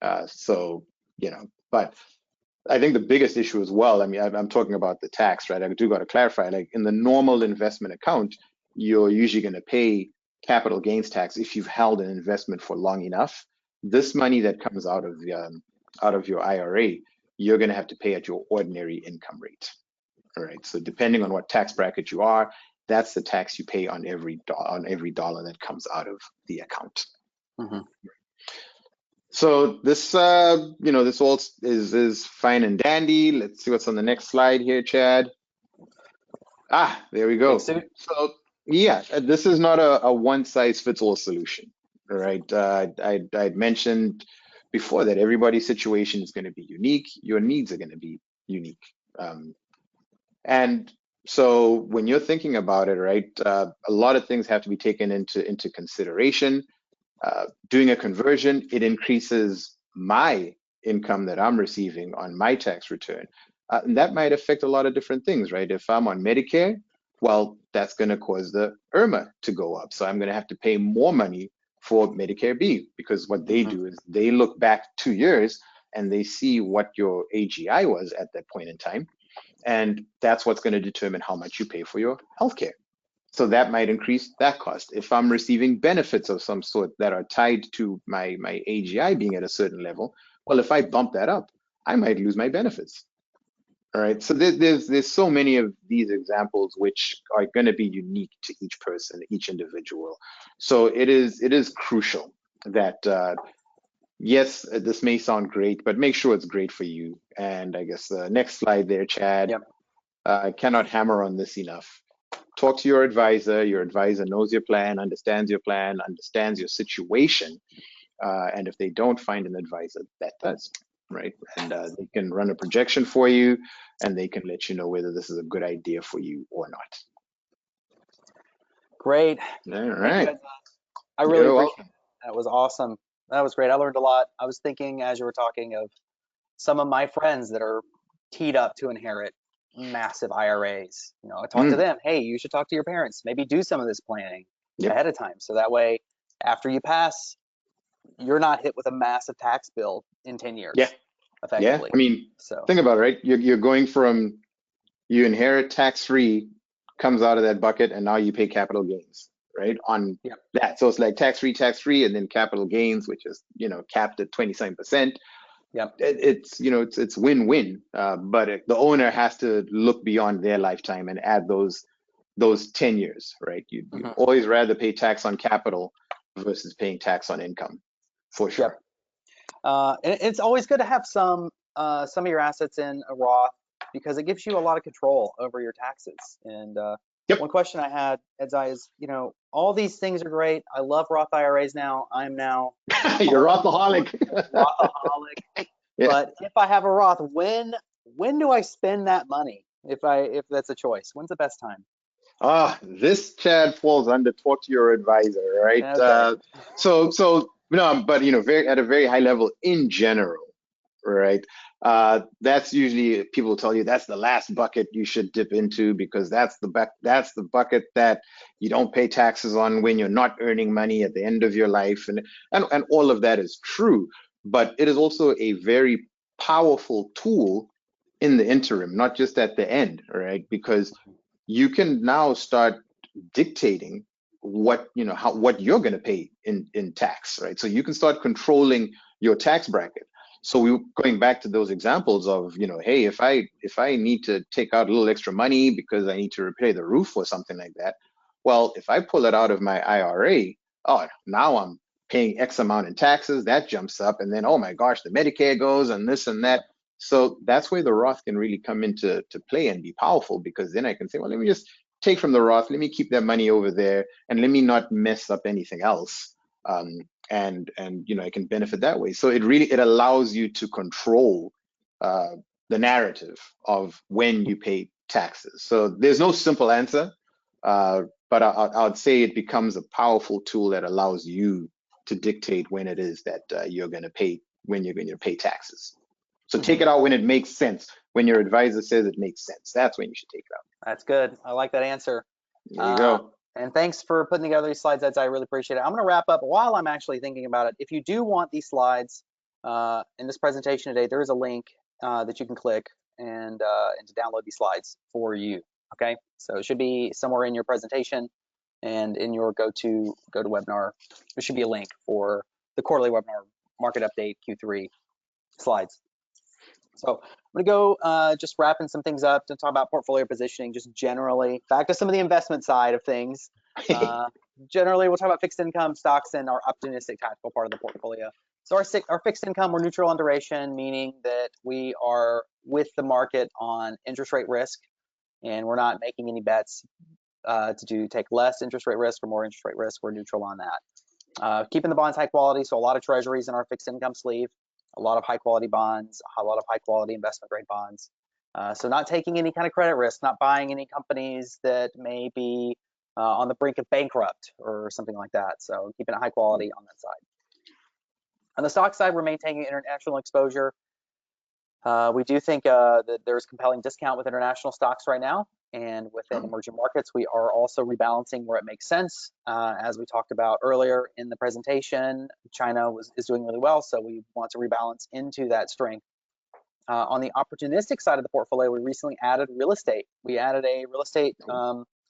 But I think the biggest issue as well, I mean, I'm talking about the tax, right? I do got to clarify, like in the normal investment account, you're usually going to pay capital gains tax if you've held an investment for long enough. This money that comes out of your IRA, you're going to have to pay at your ordinary income rate. All right. So depending on what tax bracket you are, that's the tax you pay on every dollar that comes out of the account. Mm-hmm. So this, this all is fine and dandy. Let's see what's on the next slide here, Chad. Ah, there we Big go. suit. So yeah, this is not a one size fits all solution. All right. I'd mentioned before that everybody's situation is going to be unique. Your needs are going to be unique. And so when you're thinking about it, right, a lot of things have to be taken into consideration. Doing a conversion, it increases my income that I'm receiving on my tax return. And that might affect a lot of different things, right? If I'm on Medicare, well, that's going to cause the IRMA to go up. So I'm going to have to pay more money for Medicare B, because what they do is they look back 2 years and they see what your AGI was at that point in time. And that's what's going to determine how much you pay for your healthcare. So that might increase that cost. If I'm receiving benefits of some sort that are tied to my AGI being at a certain level, well, if I bump that up, I might lose my benefits. All right. So there's so many of these examples which are going to be unique to each person, each individual. So it is crucial that yes, this may sound great, but make sure it's great for you. And I guess the next slide there, Chad. Yep. I cannot hammer on this enough. Talk to your advisor. Your advisor knows your plan, understands your situation. And if they don't, find an advisor that does, right? And they can run a projection for you, and they can let you know whether this is a good idea for you or not. Great. All Thank you, right. Edzai. I really You're appreciate welcome. it. That was awesome. That was great. I learned a lot. I was thinking as you were talking of some of my friends that are teed up to inherit massive IRAs. I talk to Mm, them, hey, you should talk to your parents. Maybe do some of this planning yep. ahead of time. So that way, after you pass, you're not hit with a massive tax bill in 10 Yeah. years, Yeah. effectively. I mean, So, think about it, right? You're going from you inherit tax-free, comes out of that bucket, and now you pay capital gains, right? On yep. that. So it's like tax-free, and then capital gains, which is, capped at 27%. Yep. It's win-win. But the owner has to look beyond their lifetime and add those 10 years, right? You'd Hmm. always rather pay tax on capital versus paying tax on income, for Yep. sure. And it's always good to have some of your assets in a Roth because it gives you a lot of control over your taxes. And one Yep. question I had, Edzai, is all these things are great. I love Roth IRAs now. I'm now You're all Rothaholic. Rothaholic. Yeah. But if I have a Roth, when do I spend that money? If that's a choice, when's the best time? This, Chad, falls under talk to your advisor, right? Okay. So no, but very at a very high level in general, right? That's usually people tell you that's the last bucket you should dip into because that's the bucket that you don't pay taxes on when you're not earning money at the end of your life, and all of that is true, but it is also a very powerful tool in the interim, not just at the end, right? Because you can now start dictating what what you're going to pay in tax, right? So you can start controlling your tax bracket. So we going back to those examples of hey, if I need to take out a little extra money because I need to repair the roof or something like that, well, if I pull it out of my IRA, oh, now I'm paying X amount in taxes, that jumps up, and then oh my gosh, the Medicare goes and this and that. So that's where the Roth can really come into play and be powerful, because then I can say, well, let me just take from the Roth, let me keep that money over there, and let me not mess up anything else. And I can benefit that way. So it allows you to control the narrative of when you pay taxes. So there's no simple answer, but I'd say it becomes a powerful tool that allows you to dictate when it is that you're going to pay taxes. So take Hmm. it out when it makes sense. When your advisor says it makes sense, that's when you should take it out. That's good. I like that answer. There you Uh, go. and thanks for putting together these slides, Eds. I really appreciate it. I'm going to wrap up while I'm actually thinking about it. If you do want these slides in this presentation today, there is a link that you can click and to download these slides for you. Okay, so it should be somewhere in your presentation and in your go to webinar. There should be a link for the quarterly webinar market update Q3 slides. So I'm going to go just wrapping some things up to talk about portfolio positioning, just generally. Back to some of the investment side of things. Uh, Generally, we'll talk about fixed income, stocks, and our opportunistic tactical part of the portfolio. So our fixed income, we're neutral on duration, meaning that we are with the market on interest rate risk, and we're not making any bets to take less interest rate risk or more interest rate risk. We're neutral on that. Keeping the bonds high quality, so a lot of treasuries in our fixed income sleeve, a lot of high quality bonds, a lot of high quality investment grade bonds. So not taking any kind of credit risk, not buying any companies that may be on the brink of bankrupt or something like that. So keeping it high quality on that side. On the stock side, we're maintaining international exposure. We do think that there's compelling discount with international stocks right now, and within emerging markets, we are also rebalancing where it makes sense. As we talked about earlier in the presentation, China is doing really well, so we want to rebalance into that strength. On the opportunistic side of the portfolio, we recently added real estate. We added a real estate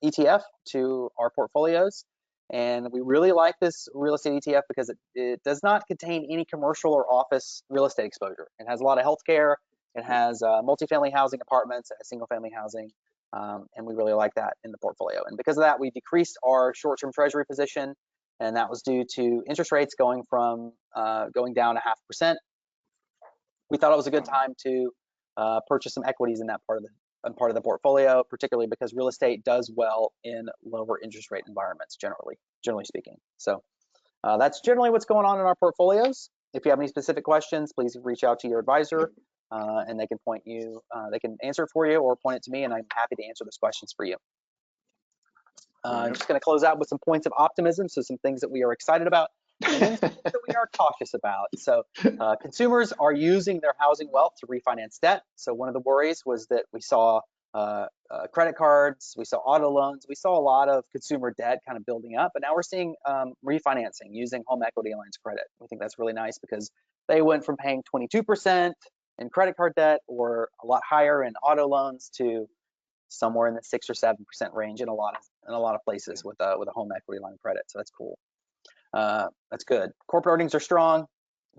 ETF to our portfolios, and we really like this real estate ETF because it does not contain any commercial or office real estate exposure. It has a lot of healthcare. It has multifamily housing apartments, it has single family housing, and we really like that in the portfolio. And because of that, we decreased our short-term treasury position, and that was due to interest rates going down 0.5%. We thought it was a good time to purchase some equities in that part of the portfolio, particularly because real estate does well in lower interest rate environments, generally speaking. So that's generally what's going on in our portfolios. If you have any specific questions, please reach out to your advisor, and they can they can answer it for you or point it to me, and I'm happy to answer those questions for you. I'm just going to close out with some points of optimism, so some things that we are excited about, and then some things that we are cautious about. So consumers are using their housing wealth to refinance debt. So one of the worries was that we saw credit cards, we saw auto loans, we saw a lot of consumer debt kind of building up, but now we're seeing refinancing using home equity lines of credit. We think that's really nice because they went from paying 22% in credit card debt or a lot higher in auto loans to somewhere in the 6 or 7% range in a lot of places with a home equity line of credit. So that's cool. That's good. Corporate earnings are strong.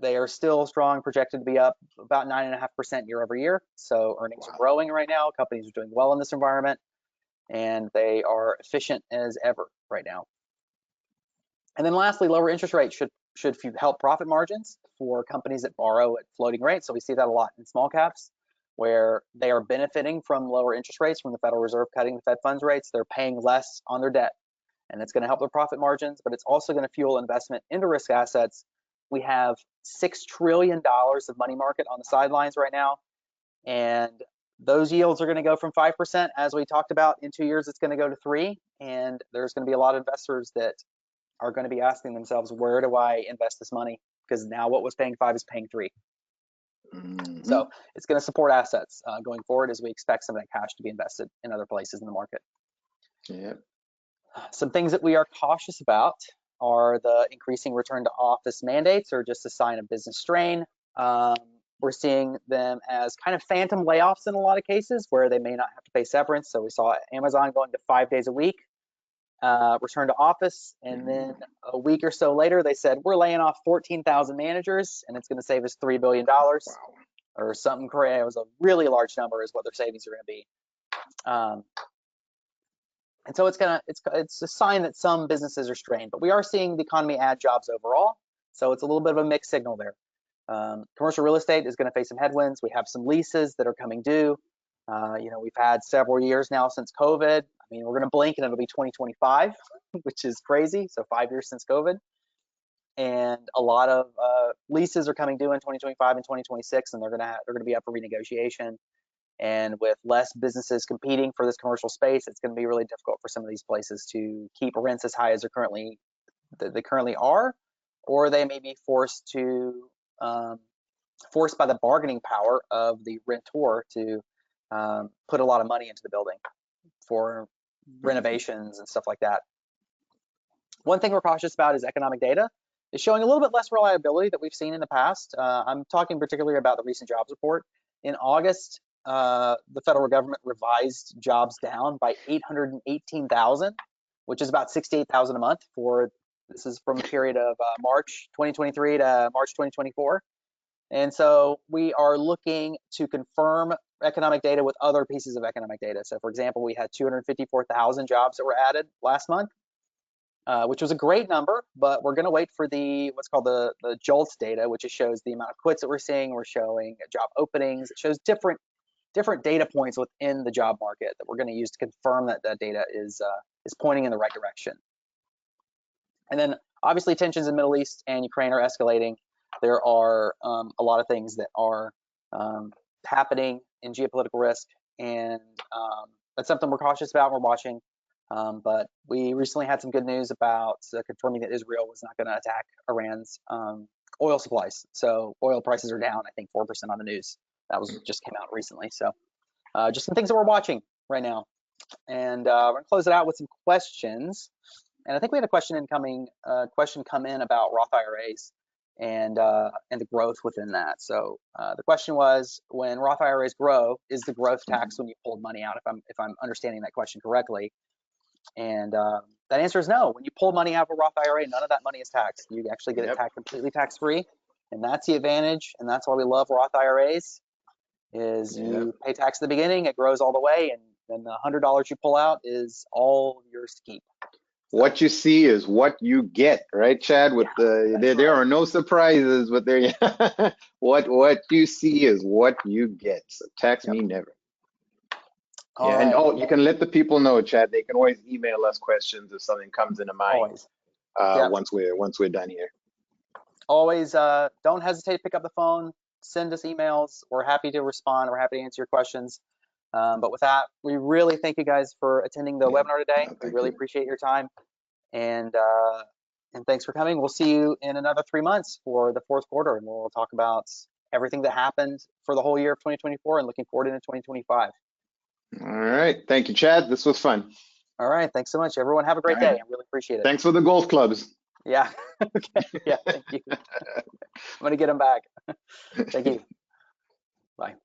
They are still strong, projected to be up about 9.5% year over year. So earnings are growing right now. Companies are doing well in this environment, and they are efficient as ever right now. And then lastly, lower interest rates should help profit margins for companies that borrow at floating rates. So we see that a lot in small caps, where they are benefiting from lower interest rates from the Federal Reserve cutting the Fed funds rates. They're paying less on their debt, and it's going to help their profit margins, but it's also going to fuel investment into risk assets. We have $6 trillion of money market on the sidelines right now, and those yields are going to go from 5%, as we talked about. In 2 years, it's going to go to 3%, and there's going to be a lot of investors that are going to be asking themselves, where do I invest this money? Because now what was paying 5 is paying 3. So it's going to support assets going forward, as we expect some of that cash to be invested in other places in the market. Some things that we are cautious about are the increasing return to office mandates, or just a sign of business strain. We're seeing them as kind of phantom layoffs in a lot of cases where they may not have to pay severance. So we saw Amazon going to 5 days a week, return to office, and then a week or so later they said, we're laying off 14,000 managers and it's going to save us $3 billion or something crazy. It was a really large number is what their savings are going to be. And so it's a sign that some businesses are strained, but we are seeing the economy add jobs overall. So it's a little bit of a mixed signal there. Commercial real estate is going to face some headwinds. We have some leases that are coming due. We've had several years now since COVID. I mean, we're going to blink and it'll be 2025, which is crazy. So 5 years since COVID. And a lot of leases are coming due in 2025 and 2026, and they're going to be up for renegotiation. And with less businesses competing for this commercial space, it's going to be really difficult for some of these places to keep rents as high as they currently are, or they may be forced by the bargaining power of the rentor to put a lot of money into the building for renovations and stuff like that. One thing we're cautious about is economic data. It's showing a little bit less reliability that we've seen in the past. I'm talking particularly about the recent jobs report. In August, the federal government revised jobs down by 818,000, which is about 68,000 a month. This is from a period of March 2023 to March 2024. And so we are looking to confirm economic data with other pieces of economic data. So for example, we had 254,000 jobs that were added last month, which was a great number, but we're gonna wait for the what's called the JOLTS data, which shows the amount of quits that we're seeing. We're showing job openings. It shows different data points within the job market that we're gonna use to confirm that that data is pointing in the right direction. And then obviously tensions in the Middle East and Ukraine are escalating. There are a lot of things that are happening in geopolitical risk, and that's something we're cautious about. We're watching, but we recently had some good news about confirming that Israel was not going to attack Iran's oil supplies. So oil prices are down, I think 4% on the news. That was just came out recently. So just some things that we're watching right now. And we're gonna close it out with some questions. And I think we had a question come in about Roth IRAs and the growth within that. So the question was, when Roth IRAs grow, is the growth taxed when you pulled money out? If I'm understanding that question correctly, and that answer is no. When you pull money out of a Roth IRA, none of that money is taxed. You actually get it completely tax free, and that's the advantage. And that's why we love Roth IRAs. Is you pay tax at the beginning, it grows all the way, and then the $100 you pull out is all yours to keep. What you see is what you get, right, Chad? With there are no surprises with there. What you see is what you get. So tax me never. All And right. you can let the people know, Chad. They can always email us questions if something comes into mind. Once we're done here. Always don't hesitate to pick up the phone, send us emails. We're happy to respond. We're happy to answer your questions. But with that, we really thank you guys for attending the webinar today. We really appreciate your time, and thanks for coming. We'll see you in another 3 months for the fourth quarter, and we'll talk about everything that happened for the whole year of 2024 and looking forward into 2025. All right. Thank you, Chad. This was fun. All right. Thanks so much, everyone. Have a great day. I really appreciate it. Thanks for the golf clubs. Yeah. Okay. Yeah. Thank you. I'm going to get them back. Thank you. Bye.